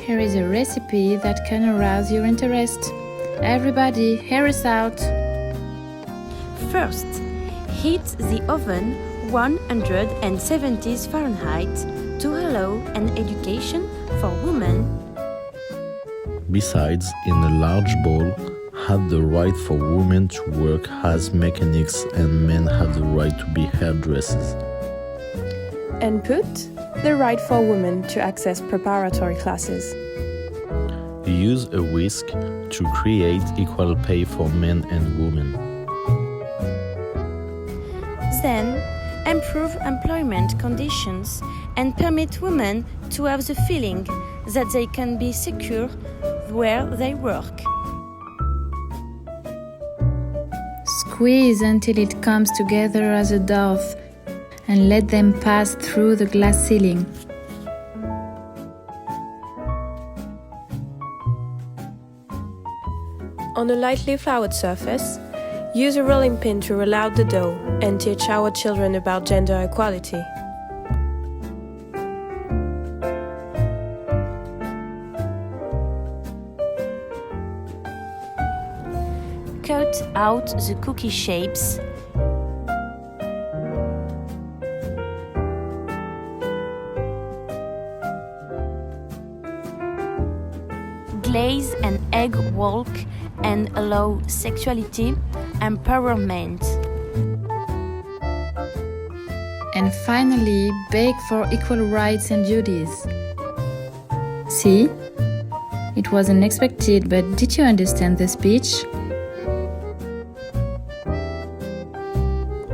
Here is a recipe that can arouse your interest. Everybody, hear us out! First, heat the oven 170 Fahrenheit to allow an education for women. Besides, in a large bowl, have the right for women to work as mechanics and men have the right to be hairdressers. And put the right for women to access preparatory classes. Use a whisk to create equal pay for men and women. Then, improve employment conditions and permit women to have the feeling that they can be secure where they work. Squeeze until it comes together as a dough and let them pass through the glass ceiling. On a lightly floured surface, use a rolling pin to roll out the dough and teach our children about gender equality. Cut out the cookie shapes. Glaze an egg yolk and allow sexuality empowerment. And finally, bake for equal rights and duties. See? It was unexpected, but did you understand the speech?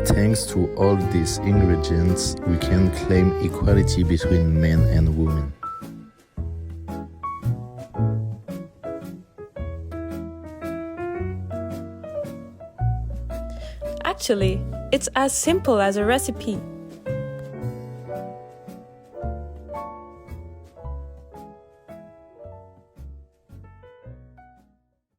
Thanks to all these ingredients, we can claim equality between men and women. Actually, it's as simple as a recipe.